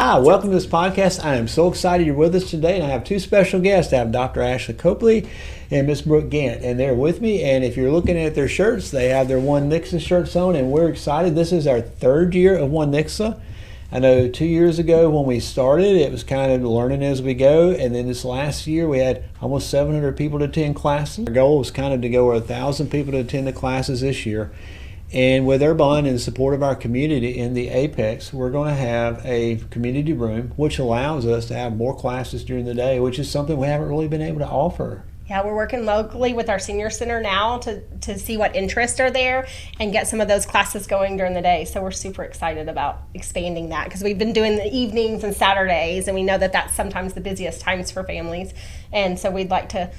Hi, welcome to this podcast. I am so excited you're with us today, and I have two special guests. I have Dr. Ashley Copley and Miss Brooke Gant, and they're with me. And if you're looking at their shirts, they have their One Nixa shirts on, and we're excited. This is our third year of One Nixa. I know 2 years ago when we started, it was kind of learning as we go, and then this last year we had almost 700 people to attend classes. Our goal was kind of to go over 1,000 people to attend the classes this year. And with our bond and the support of our community in the Apex, we're going to have a community room, which allows us to have more classes during the day, which is something we haven't really been able to offer. Yeah, we're working locally with our senior center now to see what interests are there and get some of those classes going during the day. So we're super excited about expanding that because we've been doing the evenings and Saturdays, and we know that that's sometimes the busiest times for families. And so we'd like to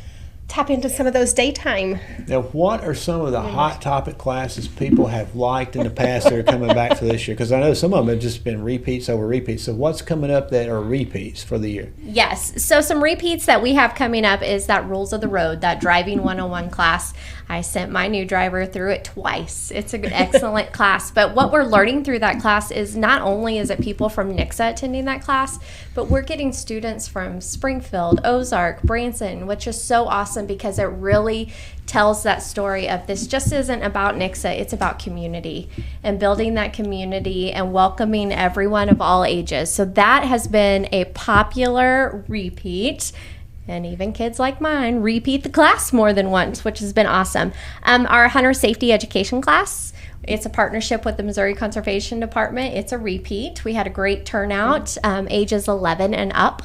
tap into some of those daytime. Now, what are some of the hot topic classes people have liked in the past that are coming back for this year? Because I know some of them have just been repeats over repeats. So what's coming up that are repeats for the year? Yes. So some repeats that we have coming up is that Rules of the Road, that Driving 101 class. I sent my new driver through it twice. It's an excellent class. But what we're learning through that class is not only is it people from Nixa attending that class, but we're getting students from Springfield, Ozark, Branson, which is so awesome because it really tells that story of this just isn't about Nixa, it's about community and building that community and welcoming everyone of all ages. So that has been a popular repeat. And even kids like mine repeat the class more than once, which has been awesome. Our Hunter Safety Education class, it's a partnership with the Missouri Conservation Department. It's a repeat. We had a great turnout, ages 11 and up.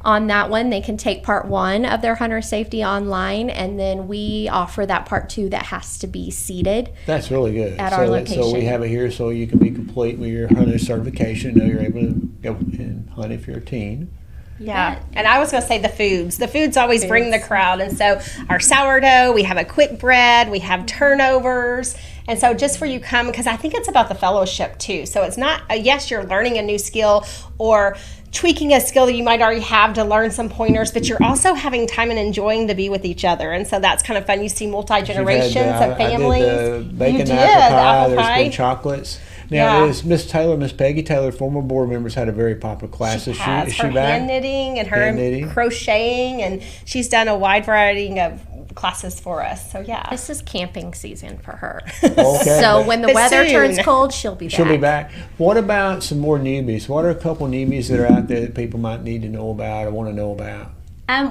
On that one, they can take part one of their hunter safety online, and then we offer that part two that has to be seated. That's really good. At our location. So we have it here so you can be complete with your hunter certification. Know you're able to go and hunt if you're a teen. Yeah, and I was going to say the foods. The foods always bring the crowd. And so our sourdough, we have a quick bread, we have turnovers. And so just for you come, because I think it's about the fellowship too. So it's not, yes, you're learning a new skill or tweaking a skill that you might already have to learn some pointers, but you're also having time and enjoying to be with each other. And so that's kind of fun. You see multi-generations of families. I did the bacon the apple pie. apple pie. There's been chocolates. Now, Miss Peggy Taylor, former board members, had a very popular class. She has. Is she her back? hand knitting and her crocheting, and she's done a wide variety of classes for us. So yeah, this is camping season for her. Okay. So when the weather turns cold, she'll be back. She'll be back. What about some more newbies? What are a couple newbies that are out there that people might need to know about or want to know about?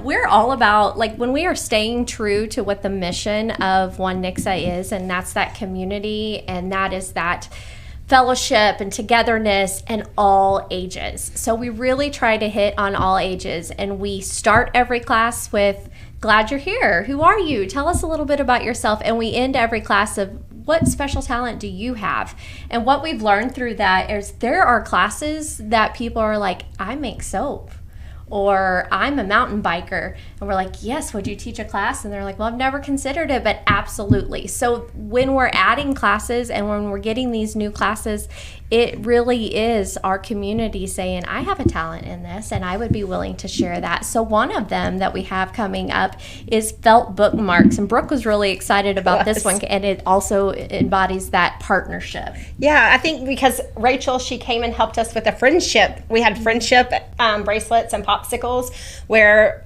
We're all about, like, when we are staying true to what the mission of One Nixa is, and that's that community, and that is that fellowship and togetherness and all ages. So we really try to hit on all ages, and we start every class with, glad you're here. Who are you? Tell us a little bit about yourself. And we end every class of, what special talent do you have? And what we've learned through that is there are classes that people are like, I make soap, or I'm a mountain biker. And we're like, yes, would you teach a class? And they're like, well, I've never considered it, but absolutely. So when we're adding classes and when we're getting these new classes, it really is our community saying, I have a talent in this and I would be willing to share that. So one of them that we have coming up is felt bookmarks. And Brooke was really excited about this one, and it also embodies that partnership. Yeah, I think because Rachel, she came and helped us with a friendship. We had friendship bracelets and popsicles where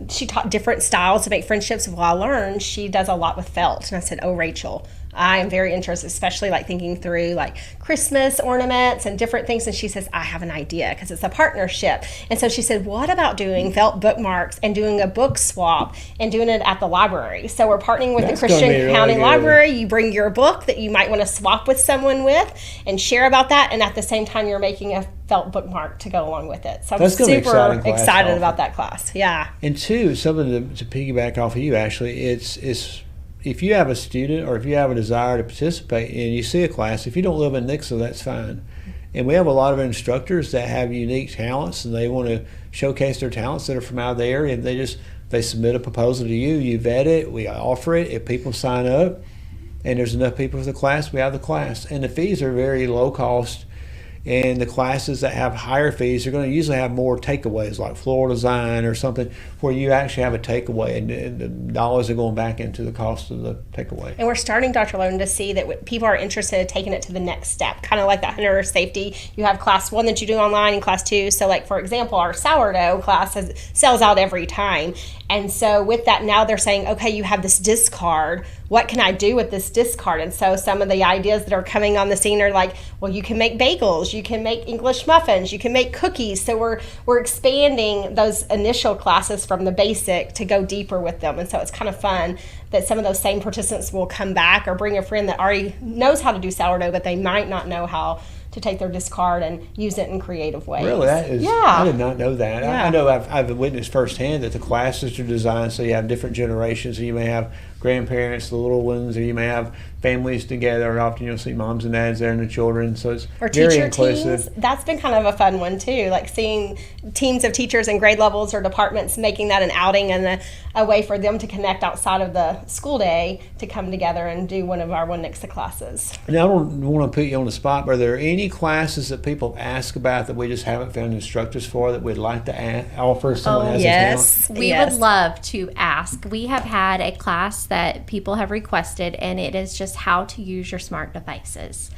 she taught different styles to make friendships. Well, I learned she does a lot with felt. And I said, oh, Rachel, I am very interested, especially like thinking through like Christmas ornaments and different things. And she says, I have an idea because it's a partnership. And so she said, what about doing felt bookmarks and doing a book swap and doing it at the library? So we're partnering with the Christian County Library. You bring your book that you might want to swap with someone with and share about that. And at the same time, you're making a felt bookmark to go along with it. So I'm super excited about that class. Yeah. And two, something to piggyback off of you, Ashley, it's if you have a student or if you have a desire to participate and you see a class, if you don't live in Nixa, that's fine. And we have a lot of instructors that have unique talents and they want to showcase their talents that are from out of the area, and they submit a proposal to you, you vet it, we offer it. If people sign up and there's enough people for the class, we have the class. And the fees are very low cost. And the classes that have higher fees are going to usually have more takeaways, like floral design or something, where you actually have a takeaway, and the dollars are going back into the cost of the takeaway. And we're starting, Dr. Loden, to see that people are interested in taking it to the next step, kind of like that hunter safety. You have class 1 that you do online and class 2. So, like, for example, our sourdough class sells out every time. And so with that, now they're saying, okay, you have this discard. What can I do with this discard? And so some of the ideas that are coming on the scene are like, well, you can make bagels, you can make English muffins, you can make cookies. So we're expanding those initial classes from the basic to go deeper with them. And so it's kind of fun that some of those same participants will come back or bring a friend that already knows how to do sourdough, but they might not know how to take their discard and use it in creative ways. Really? That is, yeah. I did not know that. Yeah. I know I've witnessed firsthand that the classes are designed so you have different generations. So you may have grandparents, the little ones, or you may have families together. Often you'll see moms and dads there and the children. So it's or very teacher inclusive. teams. That's been kind of a fun one too, like seeing teams of teachers and grade levels or departments making that an outing and a way for them to connect outside of the school day to come together and do one of our One Nixa classes. Now, I don't want to put you on the spot, but are there any classes that people ask about that we just haven't found instructors for that we'd like to offer if someone has a talent? We would love to ask. We have had a class that people have requested, and it is just how to use your smart devices.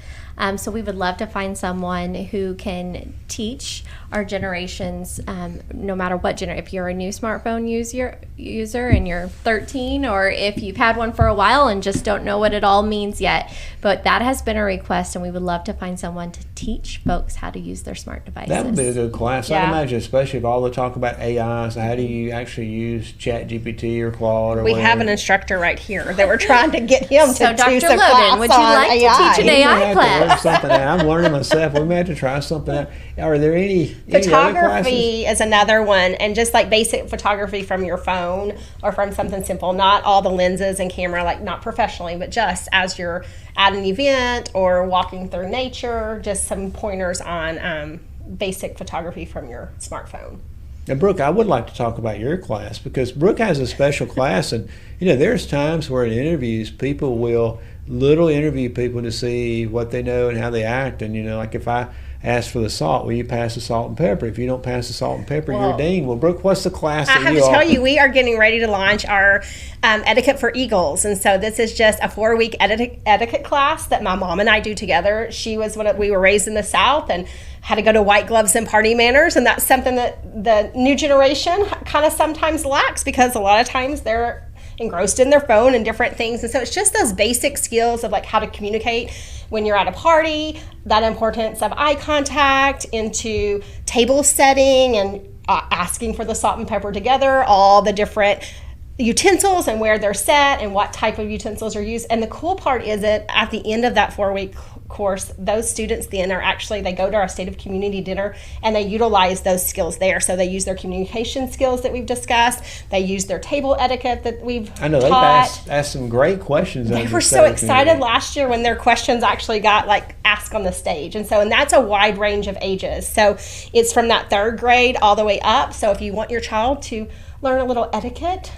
So we would love to find someone who can teach our generations, no matter what if you're a new smartphone user and you're 13, or if you've had one for a while and just don't know what it all means yet. But that has been a request, and we would love to find someone to teach folks how to use their smart devices. That would be a good class. Yeah. I'd imagine, especially if all the talk about AI, so how do you actually use ChatGPT or Claude or We whatever? have an instructor right here that we're trying to get him So to Dr. do some Loden, class would you on like to AI. teach an We may AI have to class? work something out. I'm learning myself. We may have to try something out. Are there any other classes? Photography is another one, and just like basic photography from your phone or from something simple, not all the lenses and camera, like not professionally, but just as you're at an event or walking through nature, just some pointers on basic photography from your smartphone. Now, Brooke, I would like to talk about your class because Brooke has a special class, and there's times where in interviews people will literally interview people to see what they know and how they act, and like if I ask for the salt, will you pass the salt and pepper? If you don't pass the salt and pepper, you're dean. Well, Brooke, what's the class that I have you to tell offer? you, we are getting ready to launch our Etiquette for Eagles. And so this is just a 4-week etiquette class that my mom and I do together. She was we were raised in the South and had to go to white gloves and party manners. And that's something that the new generation kind of sometimes lacks because a lot of times they're engrossed in their phone and different things. And so it's just those basic skills of like how to communicate when you're at a party, that importance of eye contact, into table setting and asking for the salt and pepper together, all the different utensils and where they're set and what type of utensils are used. And the cool part is that at the end of that 4-week course, those students then they go to our State of Community dinner and they utilize those skills there. So they use their communication skills that we've discussed. They use their table etiquette that we've I know taught. they've asked some great questions. They were so excited last year when their questions actually got asked on the stage. And that's a wide range of ages. So it's from that 3rd grade all the way up. So if you want your child to learn a little etiquette,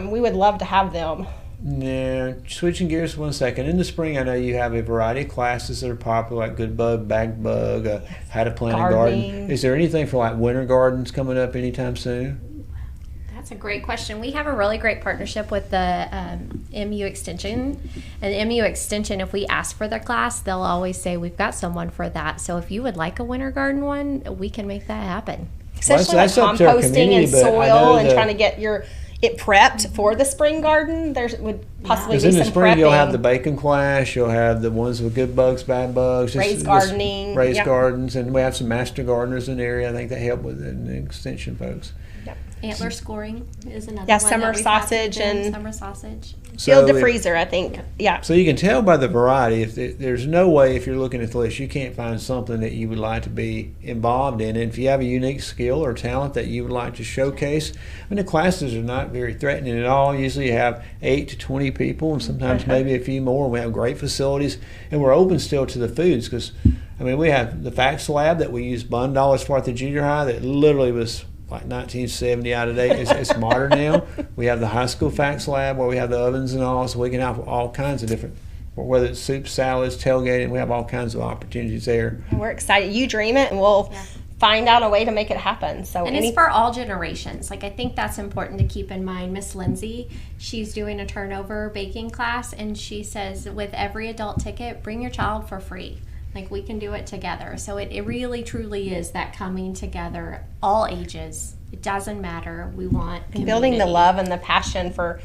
we would love to have them. Now, switching gears for 1 second. In the spring, I know you have a variety of classes that are popular, like Good Bug, Bad Bug, how to plant a garden. Is there anything for winter gardens coming up anytime soon? That's a great question. We have a really great partnership with the MU Extension. And MU Extension, if we ask for their class, they'll always say, we've got someone for that. So if you would like a winter garden one, we can make that happen. Especially that's up to our composting community, and but I know soil and trying to get it prepped for the spring garden. There would possibly be in some the spring, prepping. you'll have the bacon class, you'll have the ones with good bugs, bad bugs. Raised gardening. Raised gardens, and we have some master gardeners in the area, I think, that help with it, and the extension folks. Yep. Antler scoring is another Yeah, one. summer sausage and summer sausage. Field to freezer, I think. Yeah. So you can tell by the variety. There's no way, if you're looking at the list, you can't find something that you would like to be involved in. And if you have a unique skill or talent that you would like to showcase, the classes are not very threatening at all. Usually you have 8 to 20 people, and sometimes maybe a few more. We have great facilities, and we're open still to the foods because, we have the FACS lab that we use $1 for at the junior high that literally was like 1970 out of date. It's modern now. We have the high school FACS lab where we have the ovens and all, so we can have all kinds of different or whether it's soup, salads, tailgating. We have all kinds of opportunities there. We're excited. You dream it, and we'll find out a way to make it happen. So and it's for all generations. Like, I think that's important to keep in mind. Miss Lindsay, she's doing a turnover baking class, and she says with every adult ticket, bring your child for free. Like, we can do it together. So it really truly is that coming together, all ages. It doesn't matter. We want and building the love and the passion for,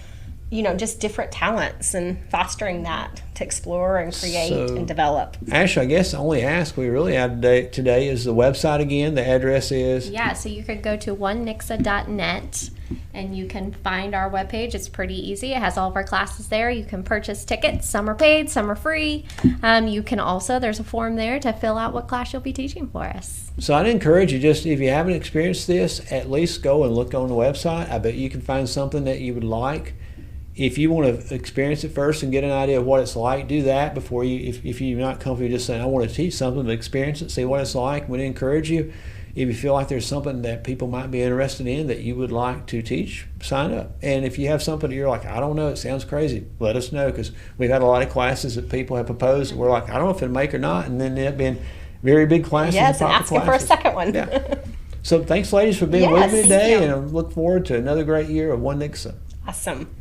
you know, just different talents and fostering that to explore and create and develop. Ashley, I guess the only ask we really have today is the website again. The address is? Yeah, so you could go to onenixa.net and you can find our webpage. It's pretty easy. It has all of our classes there. You can purchase tickets. Some are paid, some are free. You can also, there's a form there to fill out what class you'll be teaching for us. So I'd encourage you, just if you haven't experienced this, at least go and look on the website. I bet you can find something that you would like. If you want to experience it first and get an idea of what it's like, do that before you, if you're not comfortable just saying, I want to teach something, but experience it, see what it's like. We'd encourage you, if you feel like there's something that people might be interested in that you would like to teach, sign up. And if you have something that you're like, I don't know, it sounds crazy, let us know, because we've had a lot of classes that people have proposed that we're like, I don't know if it'll make or not, and then they've been very big classes. Yes, and asking for a second one. Yeah. So thanks, ladies, for being with me today, and I look forward to another great year of One Nixa. Awesome.